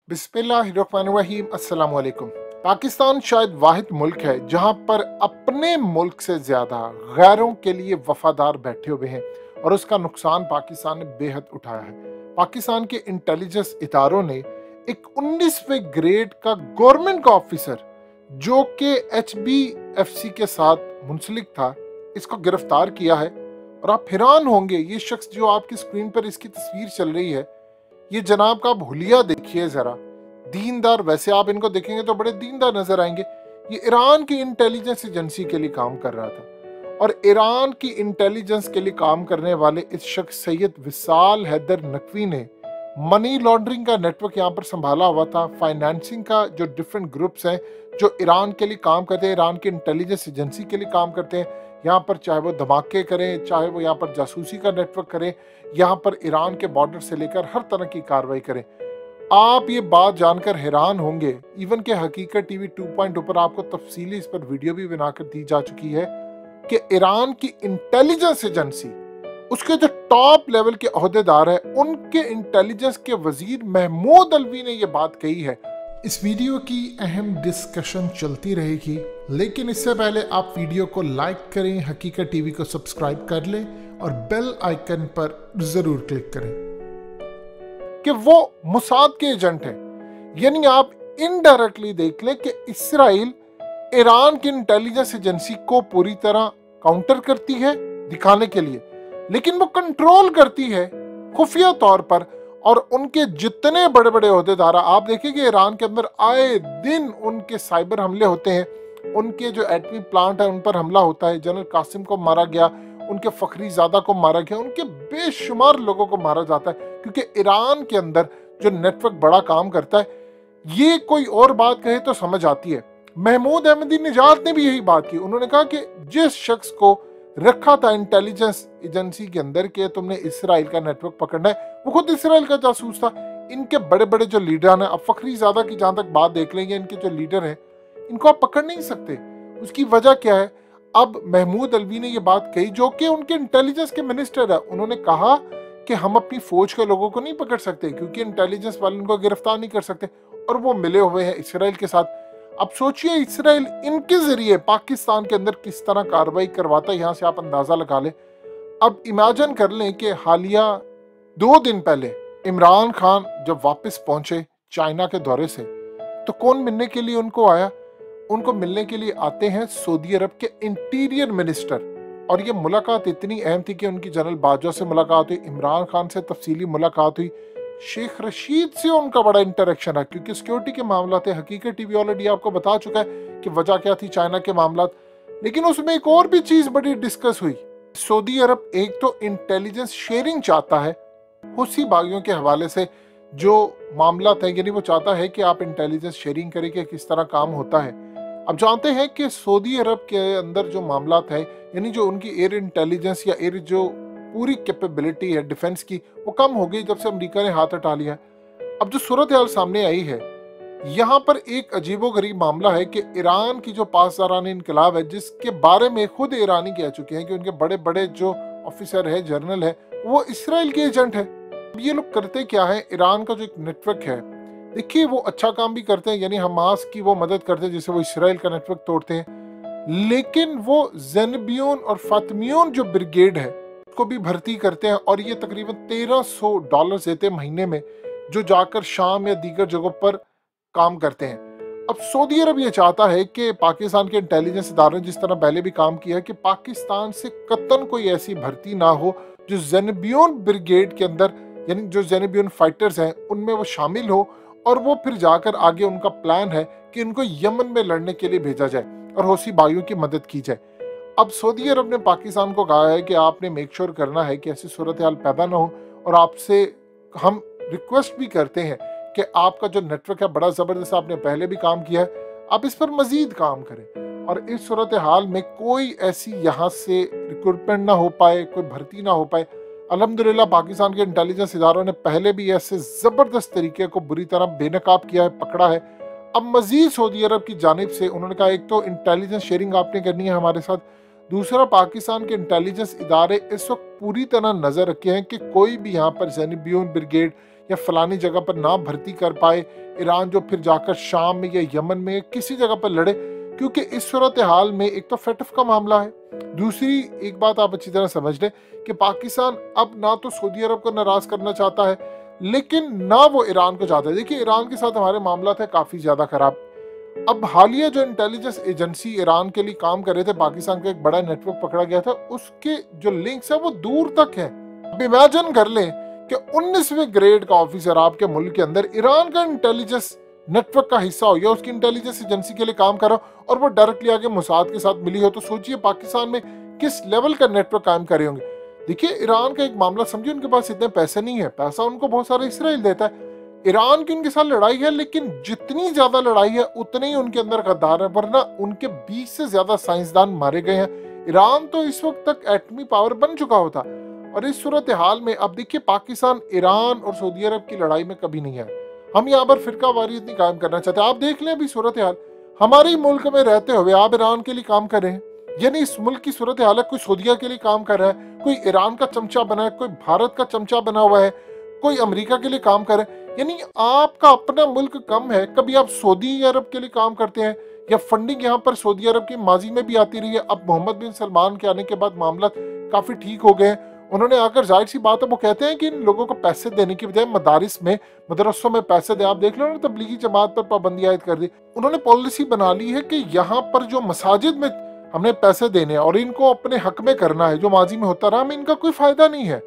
बिस्मिल्लाहिर्रहमानिर्रहीम अस्सलाम वालेकुम। पाकिस्तान शायद वाहिद मुल्क है जहां पर अपने मुल्क से ज्यादा गैरों के लिए वफादार बैठे हुए हैं और उसका नुकसान पाकिस्तान ने बेहद उठाया है। पाकिस्तान के इंटेलिजेंस इदारों ने एक 19वें ग्रेड का गवर्नमेंट का ऑफिसर जो कि HBFC के साथ मुंसलिक था, इसको गिरफ्तार किया है। और आप हैरान होंगे, ये शख्स जो आपकी स्क्रीन पर इसकी तस्वीर चल रही है, ये जनाब का भुलिया देखिए जरा। दीनदार, वैसे आप इनको देखेंगे तो बड़े दीनदार नजर आएंगे। ये ईरान की इंटेलिजेंस एजेंसी के लिए काम कर रहा था और ईरान की इंटेलिजेंस के लिए काम करने वाले इस शख्स सैयद विसाल हैदर नकवी ने मनी लॉन्ड्रिंग का नेटवर्क यहाँ पर संभाला हुआ था। फाइनेंसिंग का जो डिफरेंट ग्रुप्स हैं जो ईरान के लिए काम करते हैं, ईरान की इंटेलिजेंस एजेंसी के लिए काम करते हैं, यहाँ पर चाहे वो धमाके करें, चाहे वो यहाँ पर जासूसी का नेटवर्क करें, यहाँ पर ईरान के बॉर्डर से लेकर हर तरह की कार्रवाई करें। आप ये बात जानकर हैरान होंगे, इवन के हकीकत टीवी 2.0 पर आपको तफसीली इस पर वीडियो भी बनाकर दी जा चुकी है कि ईरान की इंटेलिजेंस एजेंसी, उसके जो टॉप लेवल के ओहदेदार है, उनके इंटेलिजेंस के वजीर महमूद अलवी ने ये बात कही है। इस वीडियो की अहम डिस्कशन चलती रहेगी, लेकिन इससे पहले आप वीडियो को लाइक करें, हकीकत टीवी को सब्सक्राइब कर लें और बेल आइकन पर जरूर क्लिक करें कि वो मुसाद के एजेंट हैं। यानी आप इनडायरेक्टली देख लें कि इसराइल ईरान की इंटेलिजेंस एजेंसी को पूरी तरह काउंटर करती है दिखाने के लिए, लेकिन वो कंट्रोल करती है खुफिया तौर पर। और उनके जितने बड़े बड़े ओहदेदार, आप देखिए कि ईरान के अंदर आए दिन उनके साइबर हमले होते हैं, उनके जो एटमी प्लांट है उन पर हमला होता है। जनरल कासिम को मारा गया, उनके फखरी ज़ादा को मारा गया, उनके बेशुमार लोगों को मारा जाता है, क्योंकि ईरान के अंदर जो नेटवर्क बड़ा काम करता है। ये कोई और बात कहे तो समझ आती है। महमूद अहमदीनेजाद ने भी यही बात की। उन्होंने कहा कि जिस शख्स को रखा था इंटेलिजेंस एजेंसी के अंदर के तुमने इसराइल का नेटवर्क पकड़ना है, वो खुद इसराइल का जासूस था। इनके बड़े बड़े जो लीडर हैं, अब फखरी ज़ादा की जहां तक बात देख लेंगे, इनके जो लीडर हैं इनको आप पकड़ नहीं सकते। उसकी वजह क्या है? अब महमूद अलवी ने ये बात कही, जो कि उनके इंटेलिजेंस के मिनिस्टर है। उन्होंने कहा कि हम अपनी फौज के लोगों को नहीं पकड़ सकते क्योंकि इंटेलिजेंस वाले उनको गिरफ्तार नहीं कर सकते, और वो मिले हुए हैं इसराइल के साथ। अब सोचिए इसराइल इनके जरिए पाकिस्तान के अंदर किस तरह कार्रवाई करवाता है, यहां से आप अंदाजा लगा लें। अब इमेजिन कर लें कि हालिया 2 दिन पहले इमरान खान जब वापस पहुंचे चाइना के दौरे से, तो कौन मिलने के लिए उनको आया? उनको मिलने के लिए आते हैं सऊदी अरब के इंटीरियर मिनिस्टर। और ये मुलाकात इतनी अहम थी कि उनकी जनरल बाजवा से मुलाकात हुई, इमरान खान से तफसीली मुलाकात हुई, शेख रशीद से उनका बड़ा इंटरेक्शन है क्योंकि सिक्योरिटी के मामला थे। हकीकत टीवी ऑलरेडी आपको बता चुका है कि वजह क्या थी चाइना के मामला, लेकिन उसमें एक और भी चीज बड़ी डिस्कस हुई। सऊदी अरब एक तो इंटेलिजेंस शेयरिंग चाहता है हुसी बागियों के हवाले से जो मामला था, यानी वो चाहता है कि आप इंटेलिजेंस शेयरिंग करें कि किस तरह काम होता है। अब जानते हैं कि सऊदी अरब के अंदर जो मामला है, यानी जो उनकी एयर इंटेलिजेंस या एयर जो पूरी कैपेबिलिटी है डिफेंस की, वो कम हो गई जब से अमेरिका ने हाथ हटा लिया। अब जो सूरत हाल सामने आई है, यहाँ पर एक अजीबोगरीब मामला है कि ईरान की जो पासदारान इनकलाब है, जिसके बारे में खुद ईरानी कह चुके हैं कि उनके बड़े बड़े जो ऑफिसर है, जर्नल है, वो इसराइल के एजेंट है। ये लोग करते क्या है? ईरान का जो एक नेटवर्क है, देखिए वो अच्छा काम भी करते हैं, यानी हमास की वो मदद करते हैं जिससे वो इसराइल का नेटवर्क तोड़ते हैं, लेकिन वो ज़ेनबियोन और फातमियोन जो ब्रिगेड है को भी भर्ती करते हैं, और ये तकरीबन $1300 देते हैं महीने में, जो जाकर शाम या दीगर जगहों पर काम करते हैं। अब सऊदी अरब ये चाहता है कि पाकिस्तान के इंटेलिजेंस इदारों ने जिस तरह पहले भी काम किया है कि पाकिस्तान से कतन कोई ऐसी भर्ती ना हो जो ज़ेनबियोन ब्रिगेड के अंदर, यानी जो ज़ेनबियोन फाइटर्स हैं उनमें वो शामिल हो, और वो फिर जाकर आगे उनका प्लान है कि इनको यमन में लड़ने के लिए भेजा जाए और हौसी भाइयों की मदद की जाए। अब सऊदी अरब ने पाकिस्तान को कहा है कि आपने मेक श्योर करना है कि ऐसी सूरत हाल पैदा ना हो, और आपसे हम रिक्वेस्ट भी करते हैं कि आपका जो नेटवर्क है बड़ा ज़बरदस्त, आपने पहले भी काम किया है, आप इस पर मजीद काम करें। और इस सूरत हाल में कोई ऐसी यहाँ से रिक्रूटमेंट ना हो पाए, कोई भर्ती ना हो पाए। अल्हम्दुलिल्लाह पाकिस्तान के इंटेलिजेंस इदारों ने पहले भी ऐसे ज़बरदस्त तरीके को बुरी तरह बेनकाब किया है, पकड़ा है। अब मजीद सऊदी अरब की जानिब से उन्होंने कहा, एक तो इंटेलिजेंस शेयरिंग आपने करनी है हमारे साथ, दूसरा पाकिस्तान के इंटेलिजेंस इदारे इस वक्त पूरी तरह नजर रखे हैं कि कोई भी यहाँ पर ज़ेनबियोन ब्रिगेड या फलानी जगह पर ना भर्ती कर पाए ईरान, जो फिर जाकर शाम में या यमन में किसी जगह पर लड़े, क्योंकि इस सूरत हाल में एक तो फेटफ का मामला है, दूसरी एक बात आप अच्छी तरह समझ लें कि पाकिस्तान अब ना तो सऊदी अरब को नाराज करना चाहता है, लेकिन ना वो ईरान को चाहता है। देखिए, ईरान के साथ हमारे मामला थे काफी ज्यादा खराब। अब हालिया जो इंटेलिजेंस एजेंसी ईरान के लिए काम कर रहे थे, पाकिस्तान का एक बड़ा नेटवर्क पकड़ा गया था, उसके जो लिंक्स है वो दूर तक है। अब इमेजिन कर लें कि 19वें ग्रेड का ऑफिसर आपके मुल्क के अंदर ईरान का इंटेलिजेंस नेटवर्क का हिस्सा हो या उसकी इंटेलिजेंस एजेंसी के लिए काम कर रहा हो और वो डायरेक्टली आगे मोसाद के साथ मिली हो, तो सोचिए पाकिस्तान में किस लेवल का नेटवर्क कायम कर रहे होंगे। देखिए, ईरान का एक मामला समझिए, उनके पास इतने पैसे नहीं है, पैसा उनको बहुत सारा इसराइल देता है। ईरान की उनके साथ लड़ाई है, लेकिन जितनी ज्यादा लड़ाई है उतने ही उनके अंदर गद्दार है, वरना उनके 20 से ज्यादा साइंसदान मारे गए हैं। ईरान तो इस वक्त तक एटमी पावर बन चुका होता, और इस सूरत हाल में अब देखिए पाकिस्तान ईरान और सऊदी अरब की लड़ाई में कभी नहीं आया। हम यहाँ पर फिरका वारियत नहीं कायम करना चाहते। आप देख लें अभी सूरत हाल, हमारे मुल्क में रहते हुए आप ईरान के लिए काम कर रहे हैं, यानी इस मुल्क की सूरत हाल है, कोई सऊदीया के लिए काम कर रहा है, कोई ईरान का चमचा बना है, कोई भारत का चमचा बना हुआ है, कोई अमेरिका के लिए काम कर रहा है। यानी आपका अपना मुल्क कम है, कभी आप सऊदी अरब के लिए काम करते हैं या फंडिंग यहाँ पर सऊदी अरब की माजी में भी आती रही है। अब मोहम्मद बिन सलमान के आने के बाद मामला काफी ठीक हो गए हैं। उन्होंने आकर, जाहिर सी बात है, वो कहते हैं कि इन लोगों को पैसे देने की बजाय मदारिस में, मदरसों में पैसे दे। आप देख लो, उन्होंने तबलीगी जमात पर पाबंदी आयद कर दी। उन्होंने पॉलिसी बना ली है कि यहाँ पर जो मसाजिद में हमने पैसे देने और इनको अपने हक में करना है, जो माजी में होता रहा, हमें इनका कोई फायदा नहीं है।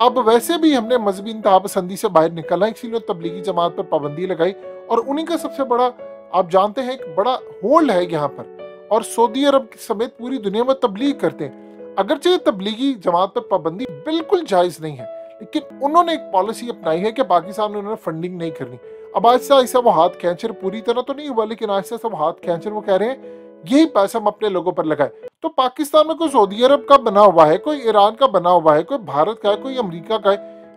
अब वैसे भी हमने मजहबी इंतहापसंदी से बाहर निकलना, इसीलिए तबलीगी जमात पर पाबंदी लगाई, और उन्हीं का सबसे बड़ा, आप जानते हैं, एक बड़ा होल्ड है यहाँ पर, और सऊदी अरब समेत पूरी दुनिया में तबलीग करते हैं। अगरचे तबलीगी जमात पर पाबंदी बिल्कुल जायज नहीं है, लेकिन उन्होंने एक पॉलिसी अपनाई है कि पाकिस्तान में उन्होंने फंडिंग नहीं करनी। अब आहिस्ता आहिस्ता वो हाथ खींच, पूरी तरह तो नहीं हुआ, लेकिन आहिस्ता आहिस्ता वो हाथ खींच, वो कह रहे हैं यही पैसा हम अपने लोगों पर लगाए। तो पाकिस्तान में कोई सऊदी अरब का बना हुआ है, कोई ईरान का बना हुआ है, कोई भारत का है, कोई अमेरिका का है,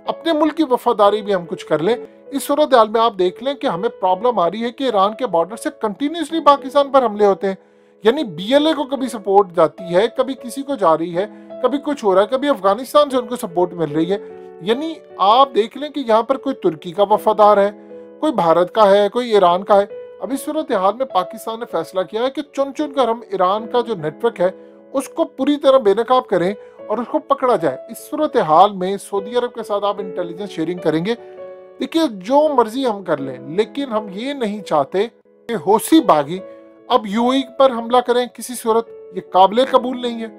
अपने मुल्क की वफादारी भी हम कुछ कर लें। इस सूरत हाल में आप देख लें कि हमें प्रॉब्लम आ रही है कि ईरान के बॉर्डर से कंटिन्यूसली पाकिस्तान पर हमले होते हैं, यानी BLA को कभी सपोर्ट जाती है, कभी किसी को जा रही है, कभी कुछ हो रहा है, कभी अफगानिस्तान से उनको सपोर्ट मिल रही है। यानी आप देख लें कि यहाँ पर कोई तुर्की का वफादार है, कोई भारत का है, कोई ईरान का है। अभी सूरत हाल में पाकिस्तान ने फैसला किया है कि चुन चुन कर हम ईरान का जो नेटवर्क है उसको पूरी तरह बेनकाब करें और उसको पकड़ा जाए। इस सूरत हाल में सऊदी अरब के साथ आप इंटेलिजेंस शेयरिंग करेंगे, देखिए जो मर्जी हम कर लें, लेकिन हम ये नहीं चाहते कि हौसी बागी अब UAE पर हमला करें किसी सूरत, ये काबिल कबूल नहीं है।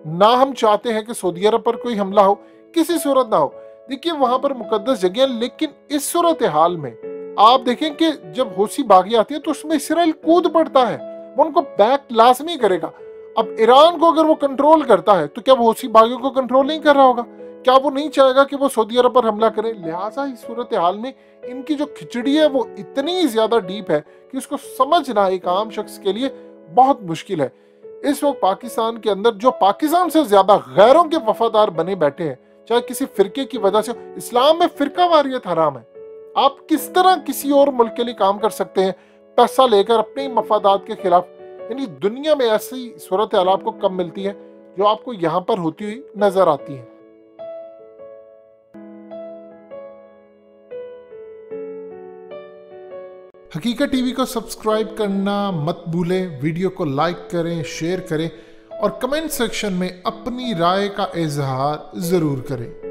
ना हम चाहते हैं कि सऊदी अरब पर कोई हमला हो, किसी सूरत ना हो। देखिए वहां पर मुकद्दस जगह, लेकिन इस सूरत हाल में आप देखें कि जब हौसी बागी आती है तो उसमें इसराइल कूद पड़ता है, वो उनको बैक लाजमी करेगा। अब ईरान को अगर वो कंट्रोल करता है तो क्या वो हौसी बागियों को कंट्रोल नहीं कर रहा होगा? क्या वो नहीं चाहेगा कि वो सऊदी अरब पर हमला करे? लिहाजा इस सूरत हाल में इनकी जो खिचड़ी है वो इतनी ज्यादा डीप है कि उसको समझना एक आम शख्स के लिए बहुत मुश्किल है। इस वक्त पाकिस्तान के अंदर जो पाकिस्तान से ज्यादा गैरों के वफादार बने बैठे हैं, चाहे किसी फिरके की वजह से। इस्लाम में फिरका वारियत हराम है। आप किस तरह किसी और मुल्क के लिए काम कर सकते हैं पैसा लेकर अपने ही मफादात के खिलाफ? यानी दुनिया में ऐसी सूरत हाल आपको कम मिलती है जो आपको यहाँ पर होती हुई नजर आती है। हकीकत टीवी को सब्सक्राइब करना मत भूलें, वीडियो को लाइक करें, शेयर करें और कमेंट सेक्शन में अपनी राय का इजहार जरूर करें।